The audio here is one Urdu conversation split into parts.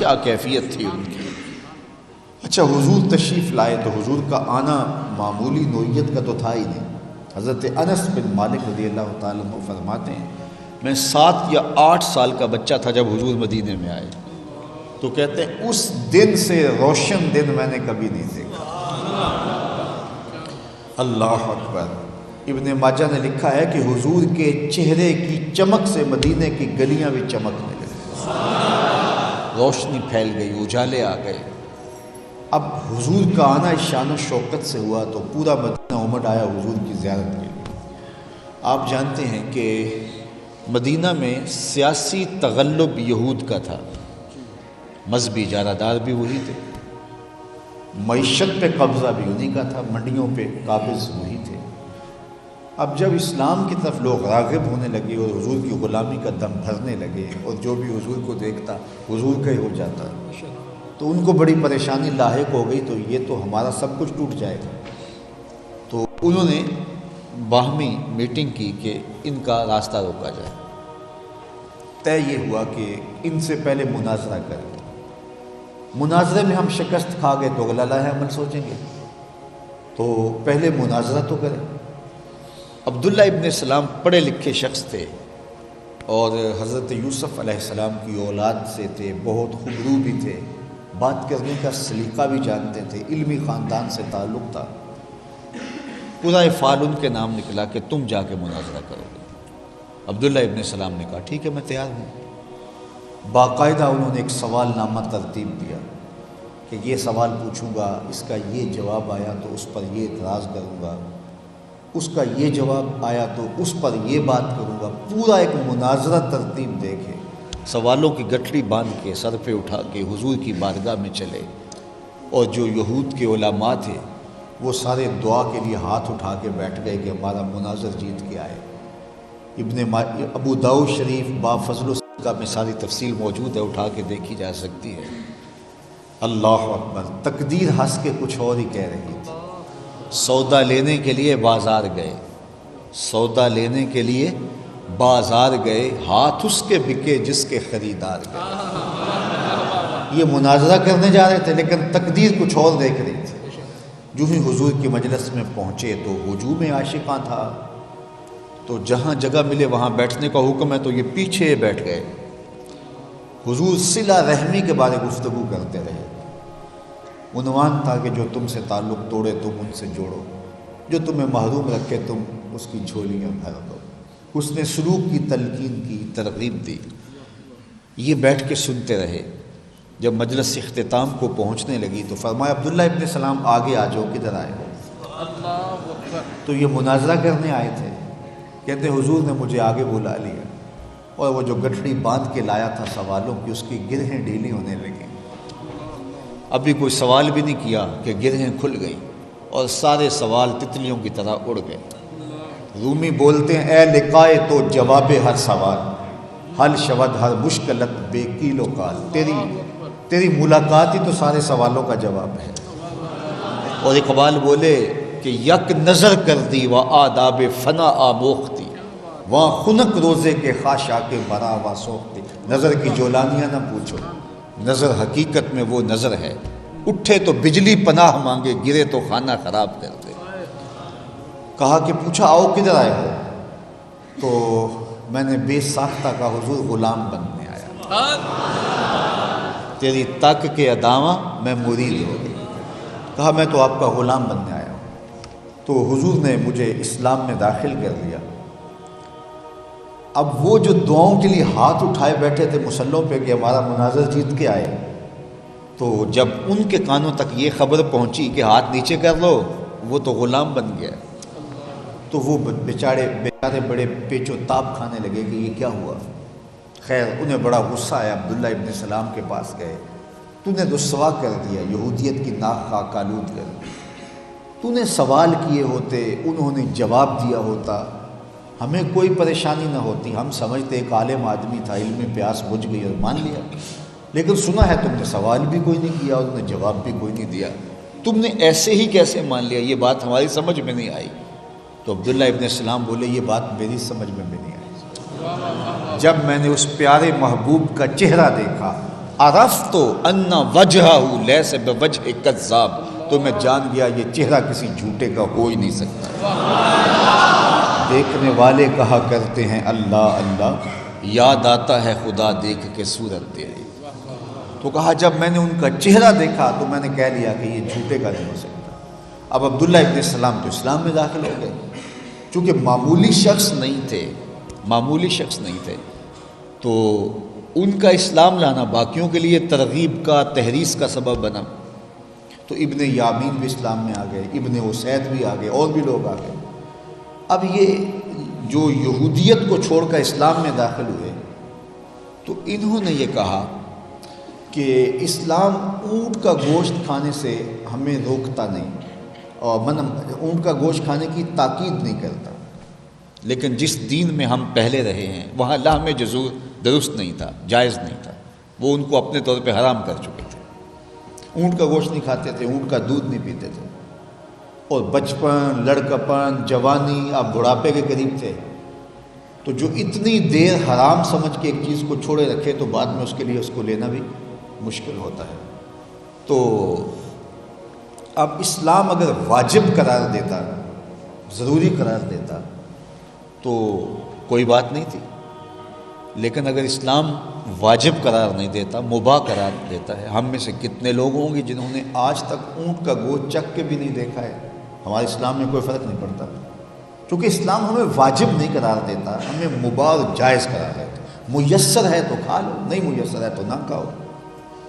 کیا کیفیت تھی ان کی۔ اچھا، حضور تشریف لائے تو حضور کا آنا معمولی نوعیت کا تو تھا ہی نہیں۔ حضرت انس بن مالک رضی اللہ تعالیٰ عنہ فرماتے ہیں میں 7 یا 8 سال کا بچہ تھا جب حضور مدینے میں آئے، تو کہتے ہیں اس دن سے روشن دن میں نے کبھی نہیں دیکھا۔ اللہ اکبر۔ ابن ماجہ نے لکھا ہے کہ حضور کے چہرے کی چمک سے مدینے کی گلیاں بھی چمکنے لگی، روشنی پھیل گئی، اجالے آ گئے۔ اب حضور کا آنا اس شان و شوکت سے ہوا تو پورا مدینہ امڈ آیا حضور کی زیارت کے لیے۔ آپ جانتے ہیں کہ مدینہ میں سیاسی تغلب یہود کا تھا، مذہبی اجارہ دار بھی وہی تھے، معیشت پہ قبضہ بھی انہی کا تھا، منڈیوں پہ قابض وہی تھے۔ اب جب اسلام کی طرف لوگ راغب ہونے لگے اور حضور کی غلامی کا دم بھرنے لگے اور جو بھی حضور کو دیکھتا حضور کا ہی ہو جاتا، تو ان کو بڑی پریشانی لاحق ہو گئی، تو یہ تو ہمارا سب کچھ ٹوٹ جائے گا۔ تو انہوں نے باہمی میٹنگ کی کہ ان کا راستہ روکا جائے۔ طے یہ ہوا کہ ان سے پہلے مناظرہ کریں، مناظرے میں ہم شکست کھا گئے تو غلالہ عمل سوچیں گے، تو پہلے مناظرہ تو کریں۔ عبداللہ ابن سلام پڑھے لکھے شخص تھے اور حضرت یوسف علیہ السلام کی اولاد سے تھے، بہت خوبرو بھی تھے، بات کرنے کا سلیقہ بھی جانتے تھے، علمی خاندان سے تعلق تھا۔ پورا فعال ان کے نام نکلا کہ تم جا کے مناظرہ کرو گے۔ عبداللہ ابن سلام نے کہا ٹھیک ہے میں تیار ہوں۔ باقاعدہ انہوں نے ایک سوال نامہ ترتیب دیا کہ یہ سوال پوچھوں گا، اس کا یہ جواب آیا تو اس پر یہ اعتراض کروں گا، اس کا یہ جواب آیا تو اس پر یہ بات کروں گا۔ پورا ایک مناظرہ ترتیب دے کے سوالوں کی گٹھڑی باندھ کے سر پہ اٹھا کے حضور کی بارگاہ میں چلے، اور جو یہود کے علماء تھے وہ سارے دعا کے لیے ہاتھ اٹھا کے بیٹھ گئے کہ ہمارا مناظر جیت کے آئے۔ ابو داؤد شریف با فضل و صدقہ میں ساری تفصیل موجود ہے، اٹھا کے دیکھی جا سکتی ہے۔ اللہ اکبر۔ تقدیر ہنس کے کچھ اور ہی کہہ رہی تھی۔ سودا لینے کے لیے بازار گئے، سودا لینے کے لیے بازار گئے، ہاتھ اس کے بکے جس کے خریدار گئے۔ یہ مناظرہ کرنے جا رہے تھے لیکن تقدیر کچھ اور دیکھ رہی تھی۔ جو ہی حضور کی مجلس میں پہنچے تو ہجوم عاشقاں تھا، تو جہاں جگہ ملے وہاں بیٹھنے کا حکم ہے تو یہ پیچھے بیٹھ گئے۔ حضور صلہ رحمی کے بارے گفتگو کرتے رہے۔ عنوان تھا کہ جو تم سے تعلق توڑے تم ان سے جوڑو، جو تمہیں محروم رکھے تم اس کی جھولیاں بھر دو۔ اس نے سلوک کی تلقین کی، ترغیب دی۔ یہ بیٹھ کے سنتے رہے۔ جب مجلس اختتام کو پہنچنے لگی تو فرمایا عبداللہ ابن سلام آگے آ جاؤ، کدھر آئے ہو؟ تو یہ مناظرہ کرنے آئے تھے۔ کہتے حضور نے مجھے آگے بلا لیا اور وہ جو گٹھڑی باندھ کے لایا تھا سوالوں کی، اس کی گرہیں ڈھیلی ہونے لگیں۔ ابھی کوئی سوال بھی نہیں کیا کہ گرہیں کھل گئی اور سارے سوال تتلیوں کی طرح اڑ گئے۔ رومی بولتے ہیں اے لقائے تو جواب ہر سوال، حل شود ہر مشکلت بے کیل و کال۔ تیری ملاقات ہی تو سارے سوالوں کا جواب ہے۔ اور اقبال بولے کہ یک نظر کر دی و آداب فنا آموختی، وہاں خنک روزے کے خاشا کے برا و سوختی۔ نظر کی جولانیاں نہ پوچھو، نظر حقیقت میں وہ نظر ہے، اٹھے تو بجلی پناہ مانگے، گرے تو خانہ خراب کر دے۔ کہا کہ پوچھا آؤ کدھر آئے ہو؟ تو میں نے بے ساختہ کہا حضور غلام بننے آیا، تیری تک کے ادامہ میں مرید ہو گئی۔ کہا میں تو آپ کا غلام بننے آیا ہوں۔ تو حضور نے مجھے اسلام میں داخل کر دیا۔ اب وہ جو دعاؤں کے لیے ہاتھ اٹھائے بیٹھے تھے مسلوں پہ کہ ہمارا مناظر جیت کے آئے، تو جب ان کے کانوں تک یہ خبر پہنچی کہ ہاتھ نیچے کر لو، وہ تو غلام بن گیا، تو وہ بیچارے بڑے پیچ و تاب کھانے لگے کہ یہ کیا ہوا۔ خیر انہیں بڑا غصہ آیا، عبداللہ ابن سلام کے پاس گئے۔ تو نے رسوا کر دیا، یہودیت کی ناک خاک آلود کر دی۔ تو نے سوال کیے ہوتے، انہوں نے جواب دیا ہوتا، ہمیں کوئی پریشانی نہ ہوتی۔ ہم سمجھتے ایک عالم آدمی تھا، علمی پیاس بجھ گئی اور مان لیا، لیکن سنا ہے تم نے سوال بھی کوئی نہیں کیا اور انہوں نے جواب بھی کوئی نہیں دیا، تم نے ایسے ہی کیسے مان لیا؟ یہ بات ہماری سمجھ میں نہیں آئی۔ تو عبداللہ ابن سلام بولے یہ بات میری سمجھ میں بھی نہیں آئی۔ جب میں نے اس پیارے محبوب کا چہرہ دیکھا، عرفت ان وجہہ لیس بوجہ کذاب، تو میں جان گیا یہ چہرہ کسی جھوٹے کا ہو ہی نہیں سکتا۔ دیکھنے والے کہا کرتے ہیں اللہ اللہ، یاد آتا ہے خدا دیکھ کے صورت تیری۔ تو کہا جب میں نے ان کا چہرہ دیکھا تو میں نے کہہ لیا کہ یہ جھوٹے کا نہیں ہو سکتا۔ اب عبداللہ ابن السلام تو اسلام میں داخل ہو گئے، چونکہ معمولی شخص نہیں تھے تو ان کا اسلام لانا باقیوں کے لیے ترغیب کا، تحریس کا سبب بنا۔ تو ابن یامین بھی اسلام میں آ گئے، ابن اسید بھی آ گئے، اور بھی لوگ آ گئے۔ اب یہ جو یہودیت کو چھوڑ کر اسلام میں داخل ہوئے تو انہوں نے یہ کہا کہ اسلام اونٹ کا گوشت کھانے سے ہمیں روکتا نہیں، اور اونٹ کا گوشت کھانے کی تاکید نہیں کرتا، لیکن جس دین میں ہم پہلے رہے ہیں وہاں لحم جزور درست نہیں تھا، جائز نہیں تھا، وہ ان کو اپنے طور پہ حرام کر چکے تھے۔ اونٹ کا گوشت نہیں کھاتے تھے، اونٹ کا دودھ نہیں پیتے تھے، اور بچپن، لڑکپن، جوانی، آپ بڑھاپے کے قریب تھے، تو جو اتنی دیر حرام سمجھ کے ایک چیز کو چھوڑے رکھے تو بعد میں اس کے لیے اس کو لینا بھی مشکل ہوتا ہے۔ تو اب اسلام اگر واجب قرار دیتا، ضروری قرار دیتا تو کوئی بات نہیں تھی، لیکن اگر اسلام واجب قرار نہیں دیتا، مباح قرار دیتا ہے، ہم میں سے کتنے لوگ ہوں گے جنہوں نے آج تک اونٹ کا گوشت چکھ کے بھی نہیں دیکھا ہے؟ ہمارے اسلام میں کوئی فرق نہیں پڑتا، کیونکہ اسلام ہمیں واجب نہیں قرار دیتا، ہمیں مباح اور جائز قرار دیتا۔ میسر ہے تو کھا لو، نہیں میسر ہے تو نہ کھاؤ۔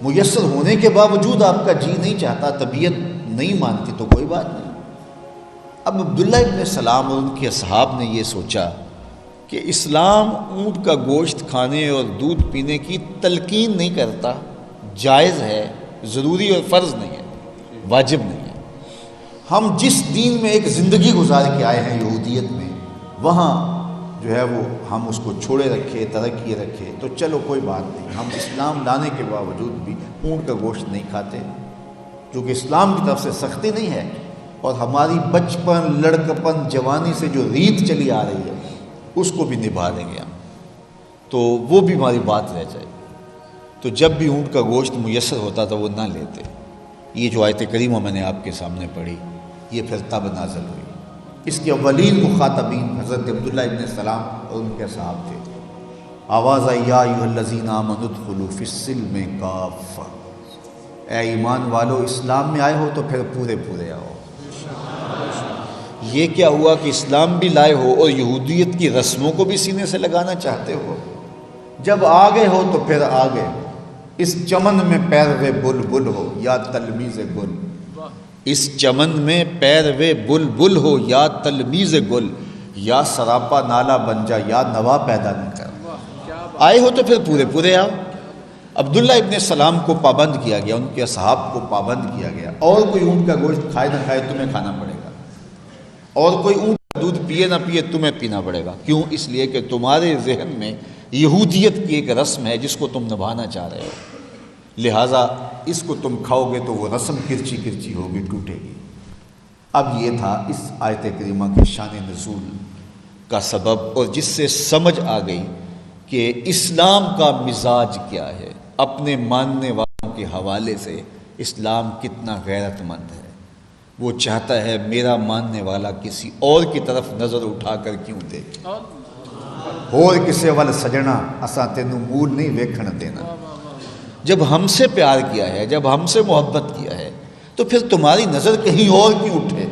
میسر ہونے کے باوجود آپ کا جی نہیں چاہتا، طبیعت نہیں مانتی تو کوئی بات نہیں۔ اب عبداللہ ابن سلام اور ان کے اصحاب نے یہ سوچا کہ اسلام اونٹ کا گوشت کھانے اور دودھ پینے کی تلقین نہیں کرتا، جائز ہے، ضروری اور فرض نہیں ہے، واجب نہیں ہے۔ ہم جس دین میں ایک زندگی گزار کے آئے ہیں یہودیت میں، وہاں جو ہے وہ ہم اس کو چھوڑے رکھے، ترک رکھے، تو چلو کوئی بات نہیں، ہم اسلام لانے کے باوجود بھی اونٹ کا گوشت نہیں کھاتے، کیونکہ اسلام کی طرف سے سختی نہیں ہے، اور ہماری بچپن، لڑکپن، جوانی سے جو ریت چلی آ رہی ہے اس کو بھی نبھا دیں گے ہم، تو وہ بھی ہماری بات رہ جائے۔ تو جب بھی اونٹ کا گوشت میسر ہوتا تھا وہ نہ لیتے۔ یہ جو آیت کریمہ میں نے آپ کے سامنے پڑھی، یہ پھر تب نازل ہوئی۔ اس کے اولین مخاطبین حضرت عبداللہ ابن سلام اور ان کے صحاب تھے۔ آواز آئی یا ایھا الذین آمنوا ادخلوا فی السلم کافہ، اے ایمان والو اسلام میں آئے ہو تو پھر پورے پورے آؤ۔ یہ کیا ہوا کہ اسلام بھی لائے ہو اور یہودیت کی رسموں کو بھی سینے سے لگانا چاہتے ہو؟ جب آگے ہو تو پھر آگے، اس چمن میں پیروے بلبل ہو یا تلمیذ گل، اس چمن میں پیروے بلبل ہو یا تلمیذ گل، یا سراپا نالا بن جا یا نوا پیدا نہ کر۔ آئے ہو تو پھر پورے پورے آؤ۔ عبداللہ ابن سلام کو پابند کیا گیا، ان کے اصحاب کو پابند کیا گیا، اور کوئی اونٹ کا گوشت کھائے نہ کھائے تمہیں کھانا پڑے گا، اور کوئی اونٹ کا دودھ پیے نہ پیے تمہیں پینا پڑے گا۔ کیوں؟ اس لیے کہ تمہارے ذہن میں یہودیت کی ایک رسم ہے جس کو تم نبھانا چاہ رہے ہو، لہٰذا اس کو تم کھاؤ گے تو وہ رسم کرچی کرچی ہوگی، ٹوٹے گی۔ اب یہ تھا اس آیت کریمہ کی شان نزول کا سبب، اور جس سے سمجھ آ گئی کہ اسلام کا مزاج کیا ہے۔ اپنے ماننے والوں کے حوالے سے اسلام کتنا غیرت مند ہے، وہ چاہتا ہے میرا ماننے والا کسی اور کی طرف نظر اٹھا کر کیوں دیکھے، اور کسے ول سجنا اساں تینوں مول نہیں ویکھن دینا۔ جب ہم سے پیار کیا ہے، جب ہم سے محبت کیا ہے، تو پھر تمہاری نظر کہیں اور کیوں اٹھے؟